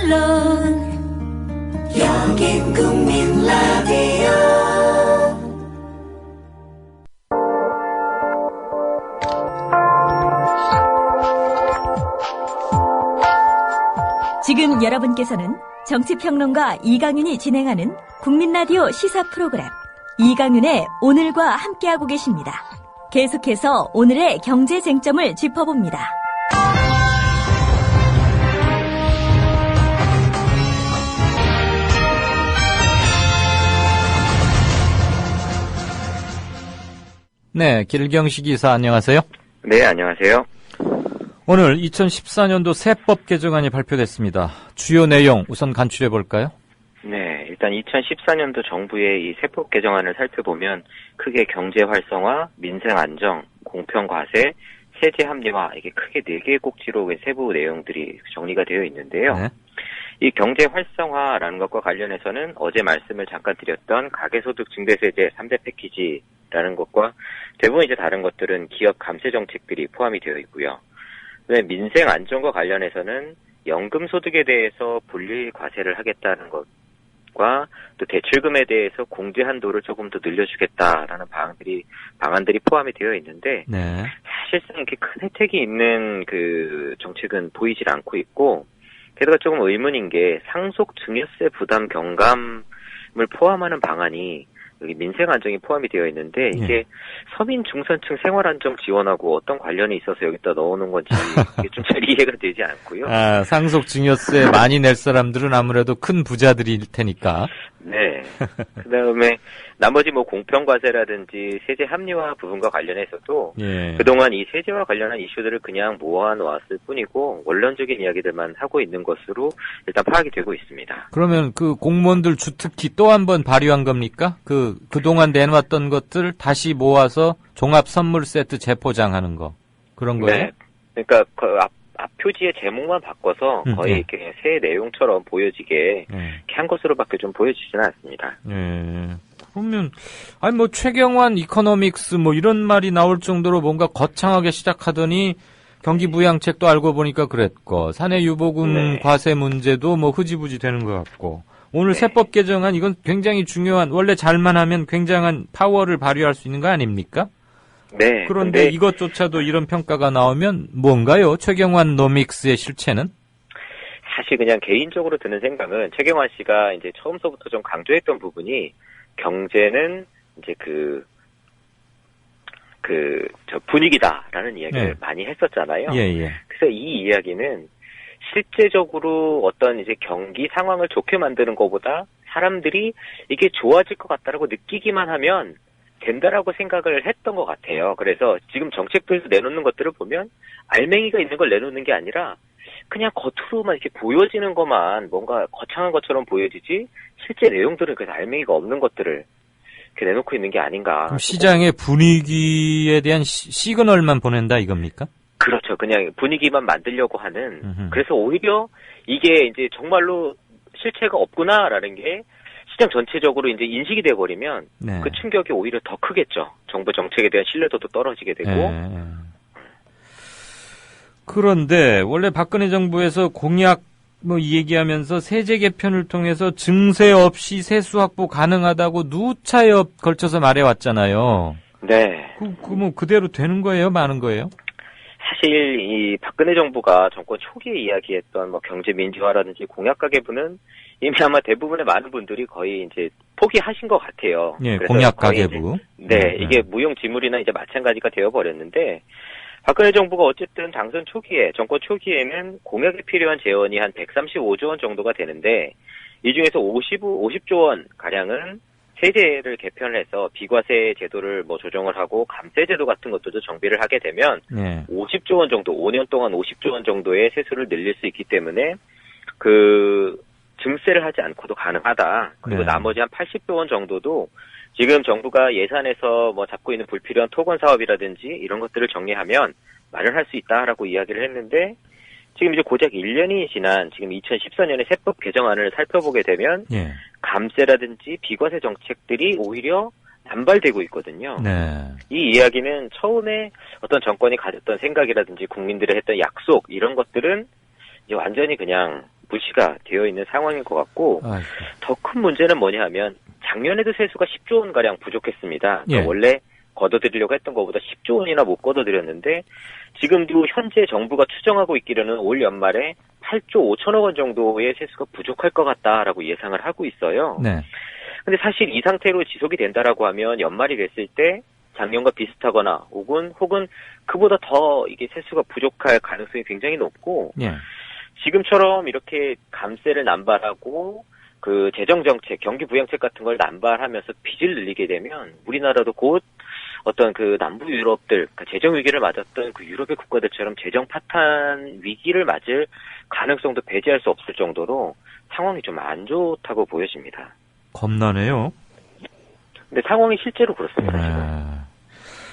물론 여긴 국민 라디오. 지금 여러분께서는 정치평론가 이강윤이 진행하는 국민라디오 시사 프로그램 이강윤의 오늘과 함께하고 계십니다. 계속해서 오늘의 경제 쟁점을 짚어봅니다. 네, 길경식 이사 안녕하세요. 네, 안녕하세요. 오늘 2014년도 세법 개정안이 발표됐습니다. 주요 내용 우선 간추려 볼까요? 네, 일단 2014년도 정부의 이 세법 개정안을 살펴보면 크게 경제 활성화, 민생 안정, 공평 과세, 세제 합리화 이게 크게 4개의 꼭지로 세부 내용들이 정리가 되어 있는데요. 네. 이 경제 활성화라는 것과 관련해서는 어제 말씀을 잠깐 드렸던 가계소득 증대세제 3대 패키지라는 것과 대부분 이제 다른 것들은 기업 감세 정책들이 포함이 되어 있고요. 민생 안정과 관련해서는 연금 소득에 대해서 분리 과세를 하겠다는 것과 또 대출금에 대해서 공제 한도를 조금 더 늘려주겠다라는 방안들이 포함이 되어 있는데 네. 사실상 이렇게 큰 혜택이 있는 그 정책은 보이질 않고 있고 게다가 조금 의문인 게 상속 증여세 부담 경감을 포함하는 방안이 여기 민생 안정이 포함이 되어 있는데 이게 서민 중산층 생활 안정 지원하고 어떤 관련이 있어서 여기다 넣어놓은 건지 이게 좀 잘 이해가 되지 않고요. 아, 상속 증여세 많이 낼 사람들은 아무래도 큰 부자들일 테니까. 네. 그다음에 나머지 뭐 공평과세라든지 세제 합리화 부분과 관련해서도 그동안 이 세제와 관련한 이슈들을 그냥 모아놓았을 뿐이고 원론적인 이야기들만 하고 있는 것으로 일단 파악이 되고 있습니다. 그러면 그 공무원들 주특기 또 한 번 발휘한 겁니까? 그동안 내놨던 것들 다시 모아서 종합 선물 세트 재포장하는 거. 그런 거예요? 네. 그러니까 그 앞 표지의 제목만 바꿔서 거의 이렇게 새 내용처럼 보여지게 이렇게 한 것으로밖에 좀 보여지지는 않습니다. 그러면 아니 뭐 최경환 이코노믹스 뭐 이런 말이 나올 정도로 뭔가 거창하게 시작하더니 경기 부양책도 알고 보니까 그랬고 사내 유보금 과세 문제도 뭐 흐지부지 되는 것 같고 오늘 세법 개정안 이건 굉장히 중요한 원래 잘만 하면 굉장한 파워를 발휘할 수 있는 거 아닙니까? 네. 그런데 이것조차도 이런 평가가 나오면 뭔가요? 최경환 노믹스의 실체는? 사실 그냥 개인적으로 드는 생각은 최경환 씨가 이제 처음서부터 좀 강조했던 부분이 경제는 이제 저 분위기다라는 이야기를 많이 했었잖아요. 그래서 이 이야기는 실제적으로 어떤 이제 경기 상황을 좋게 만드는 것보다 사람들이 이게 좋아질 것 같다라고 느끼기만 하면 된다라고 생각을 했던 것 같아요. 그래서 지금 정책들에서 내놓는 것들을 보면 알맹이가 있는 걸 내놓는 게 아니라 그냥 겉으로만 이렇게 보여지는 것만 뭔가 거창한 것처럼 보여지지 실제 내용들은 그래서 알맹이가 없는 것들을 이렇게 내놓고 있는 게 아닌가. 그럼 시장의 분위기에 대한 시그널만 보낸다 이겁니까? 그렇죠. 그냥 분위기만 만들려고 하는. 그래서 오히려 이게 이제 정말로 실체가 없구나라는 게 시장 전체적으로 이제 인식이 돼버리면 그 충격이 오히려 더 크겠죠. 정부 정책에 대한 신뢰도도 떨어지게 되고. 그런데 원래 박근혜 정부에서 공약 뭐 얘기하면서 세제 개편을 통해서 증세 없이 세수 확보 가능하다고 누차에 걸쳐서 말해왔잖아요. 네. 뭐 그대로 되는 거예요, 마는 거예요? 사실 이 박근혜 정부가 정권 초기에 이야기했던 뭐 경제 민주화라든지 공약 가계부는 이미 아마 대부분의 많은 분들이 거의 이제 포기하신 것 같아요. 공약 가계부. 이게 무용지물이나 이제 마찬가지가 되어버렸는데 박근혜 정부가 어쨌든 당선 초기에 정권 초기에는 공약에 필요한 재원이 한 135조 원 정도가 되는데 이 중에서 50조 원 가량은 세제를 개편을 해서 비과세 제도를 뭐 조정을 하고 감세 제도 같은 것들도 정비를 하게 되면 50조 원 정도, 5년 동안 50조 원 정도의 세수를 늘릴 수 있기 때문에 그 증세를 하지 않고도 가능하다. 그리고 나머지 한 80조 원 정도도 지금 정부가 예산에서 뭐 잡고 있는 불필요한 토건 사업이라든지 이런 것들을 정리하면 마련할 수 있다라고 이야기를 했는데 지금 이제 고작 1년이 지난 지금 2014년에 세법 개정안을 살펴보게 되면 감세라든지 비과세 정책들이 오히려 남발되고 있거든요. 이 이야기는 처음에 어떤 정권이 가졌던 생각이라든지 국민들이 했던 약속 이런 것들은 이제 완전히 그냥 무시가 되어 있는 상황인 것 같고 아이고. 더 큰 문제는 뭐냐 하면 작년에도 세수가 10조 원 가량 부족했습니다. 그러니까 예. 원래 걷어들이려고 했던 것보다 10조 원이나 못 걷어들였는데 지금도 현재 정부가 추정하고 있기로는 올 연말에 8조 5천억 원 정도의 세수가 부족할 것 같다라고 예상을 하고 있어요. 네. 근데 사실 이 상태로 지속이 된다라고 하면 연말이 됐을 때 작년과 비슷하거나 혹은 그보다 더 이게 세수가 부족할 가능성이 굉장히 높고 예. 지금처럼 이렇게 감세를 남발하고 그 재정정책, 경기 부양책 같은 걸 남발하면서 빚을 늘리게 되면 우리나라도 곧 어떤 그 남부 유럽들, 그러니까 재정 위기를 맞았던 그 유럽의 국가들처럼 재정 파탄 위기를 맞을 가능성도 배제할 수 없을 정도로 상황이 좀 안 좋다고 보여집니다. 겁나네요. 근데 상황이 실제로 그렇습니다. 지금.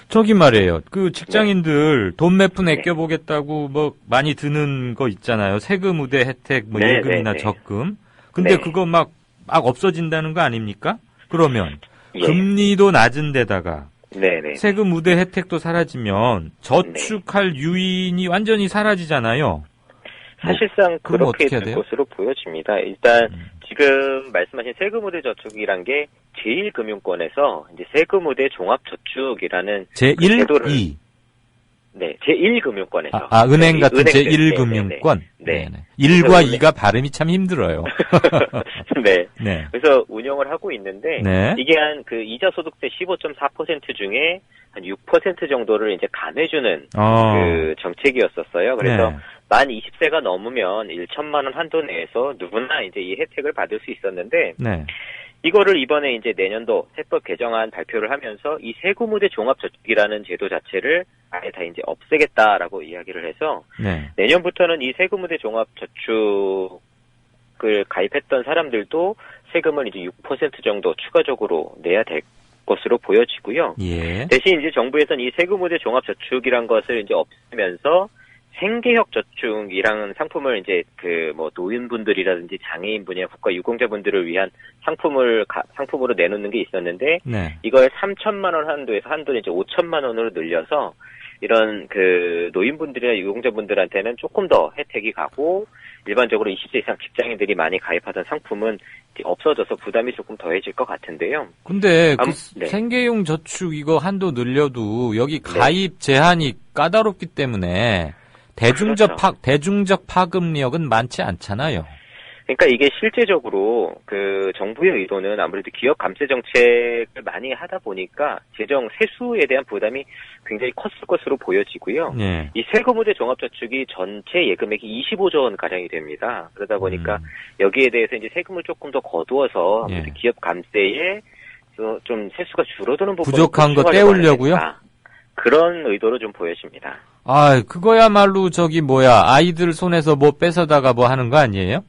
저기 말이에요. 그 직장인들 돈 몇 푼 네. 아껴보겠다고 뭐 많이 드는 거 있잖아요. 세금 우대 혜택, 뭐 네, 예금이나 네, 네. 적금. 근데 네. 그거 막 없어진다는 거 아닙니까? 그러면 예. 금리도 낮은 데다가 네네. 세금 우대 혜택도 사라지면 저축할 유인이 완전히 사라지잖아요. 사실상 그럼 그렇게 어떻게 해야 될 돼요? 것으로 보여집니다. 일단 지금 말씀하신 세금 우대 저축이란 게 제1금융권에서 이제 세금 우대 종합 저축이라는 제1, 그 제도를 2. 네, 제1금융권에서 은행 같은 은행들. 제1금융권. 네. 1과 그래서 2가 발음이 참 힘들어요. 네. 네. 그래서 운영을 하고 있는데 네. 이게 한 그 이자 소득세 15.4% 중에 한 6% 정도를 이제 감해주는 그 정책이었었어요. 그래서 네. 만 20세가 넘으면 1천만 원 한도 내에서 누구나 이제 이 혜택을 받을 수 있었는데 네. 이거를 이번에 이제 내년도 세법 개정안 발표를 하면서 이 세금 우대 종합 저축이라는 제도 자체를 아예 다 이제 없애겠다라고 이야기를 해서 네. 내년부터는 이 세금 우대 종합 저축을 가입했던 사람들도 세금을 이제 6% 정도 추가적으로 내야 될 것으로 보여지고요. 예. 대신 이제 정부에서는 이 세금 우대 종합 저축이란 것을 이제 없애면서 생계형 저축이라는 상품을 이제 그 뭐 노인분들이라든지 장애인 분야 국가 유공자분들을 위한 상품으로 내놓는 게 있었는데 네. 이걸 3천만 원 한도에서 한도를 이제 5천만 원으로 늘려서 이런 그 노인분들이나 유공자분들한테는 조금 더 혜택이 가고 일반적으로 20세 이상 직장인들이 많이 가입하던 상품은 이제 없어져서 부담이 조금 더해질 것 같은데요. 근데 그 네. 생계용 저축 이거 한도 늘려도 여기 가입 제한이 까다롭기 때문에 대중적 파급력은 많지 않잖아요. 그러니까 이게 실제적으로 그 정부의 의도는 아무래도 기업 감세 정책을 많이 하다 보니까 재정 세수에 대한 부담이 굉장히 컸을 것으로 보여지고요. 네. 이 세금 우대 종합저축이 전체 예금액이 25조 원 가량이 됩니다. 그러다 보니까 여기에 대해서 이제 세금을 조금 더 거두어서 아무래도 기업 감세에 좀 세수가 줄어드는 부분 부족한 거 떼우려고요? 그런 의도로 좀 보여집니다. 아, 그거야말로 아이들 손에서 뭐 뺏어다가 뭐 하는 거 아니에요?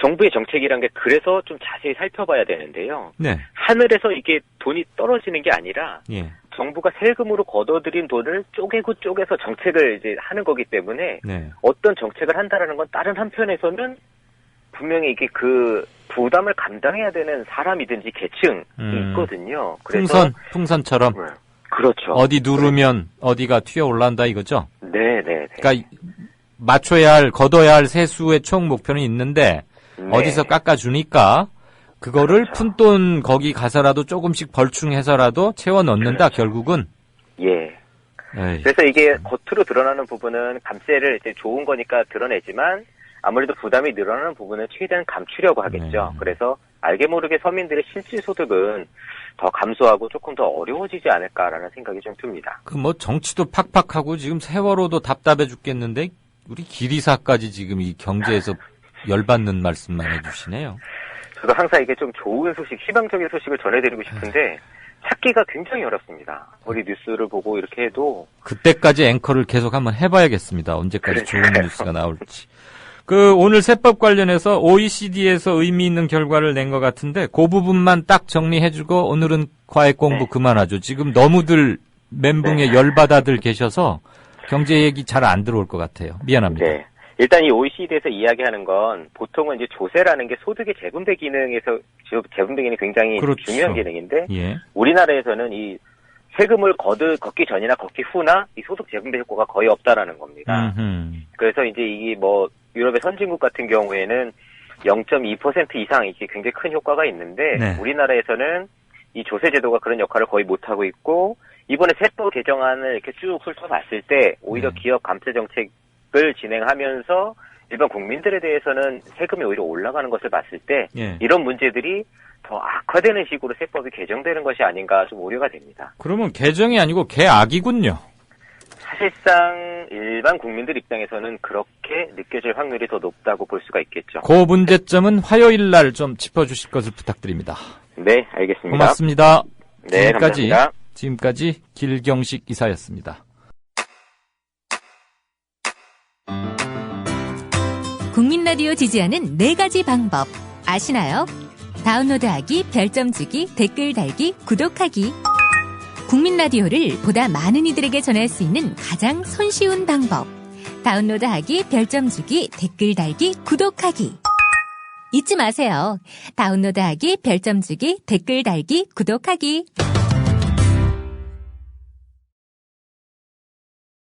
정부의 정책이란 게 그래서 좀 자세히 살펴봐야 되는데요. 네. 하늘에서 이게 돈이 떨어지는 게 아니라 예. 정부가 세금으로 걷어들인 돈을 쪼개서 정책을 이제 하는 거기 때문에 네. 어떤 정책을 한다라는 건 다른 한편에서는 분명히 이게 그 부담을 감당해야 되는 사람이든지 계층이 있거든요. 그래서 풍선처럼. 그렇죠. 어디 누르면 어디가 튀어 올라온다 이거죠? 네. 그러니까 걷어야 할 세수의 총 목표는 있는데 어디서 깎아주니까 그거를 푼돈 거기 가서라도 조금씩 벌충해서라도 채워 넣는다 결국은. 예. 에이, 그래서 이게 겉으로 드러나는 부분은 감세를 이제 좋은 거니까 드러내지만 아무래도 부담이 늘어나는 부분은 최대한 감추려고 하겠죠. 그래서 알게 모르게 서민들의 실질 소득은 더 감소하고 조금 더 어려워지지 않을까라는 생각이 좀 듭니다. 정치도 팍팍하고 지금 세월호도 답답해 죽겠는데 우리 기리사까지 지금 이 경제에서 열받는 말씀만 해주시네요. 저도 항상 이게 좀 좋은 소식, 희망적인 소식을 전해드리고 싶은데 찾기가 굉장히 어렵습니다. 우리 뉴스를 보고 이렇게 해도 그때까지 앵커를 계속 한번 해봐야겠습니다. 언제까지 좋은 그러니까요. 뉴스가 나올지. 오늘 세법 관련해서 OECD에서 의미 있는 결과를 낸 것 같은데 그 부분만 딱 정리해주고 오늘은 과외 공부 그만하죠. 지금 너무들 멘붕에 열받아들 계셔서 경제 얘기 잘 안 들어올 것 같아요. 미안합니다. 네. 일단 이 OECD에서 이야기하는 건 보통은 이제 조세라는 게 소득의 재분배 기능이 굉장히 그렇죠. 중요한 기능인데 예. 우리나라에서는 이 세금을 걷기 전이나 걷기 후나 이 소득 재분배 효과가 거의 없다라는 겁니다. 그래서 이제 이게 유럽의 선진국 같은 경우에는 0.2% 이상 이게 굉장히 큰 효과가 있는데 네. 우리나라에서는 이 조세제도가 그런 역할을 거의 못하고 있고 이번에 세법 개정안을 이렇게 쭉 훑어봤을 때 오히려 기업 감세 정책을 진행하면서 일반 국민들에 대해서는 세금이 오히려 올라가는 것을 봤을 때 예. 이런 문제들이 더 악화되는 식으로 세법이 개정되는 것이 아닌가 좀 우려가 됩니다. 그러면 개정이 아니고 개악이군요. 사실상 일반 국민들 입장에서는 그렇게 느껴질 확률이 더 높다고 볼 수가 있겠죠. 그 문제점은 화요일 날 좀 짚어주실 것을 부탁드립니다. 네, 알겠습니다. 고맙습니다. 네, 감사합니다. 지금까지 길경식 이사였습니다. 국민 라디오 지지하는 4가지 방법 아시나요? 다운로드하기, 별점 주기, 댓글 달기, 구독하기. 국민 라디오를 보다 많은 이들에게 전할 수 있는 가장 손쉬운 방법. 다운로드하기, 별점 주기, 댓글 달기, 구독하기. 잊지 마세요. 다운로드하기, 별점 주기, 댓글 달기, 구독하기.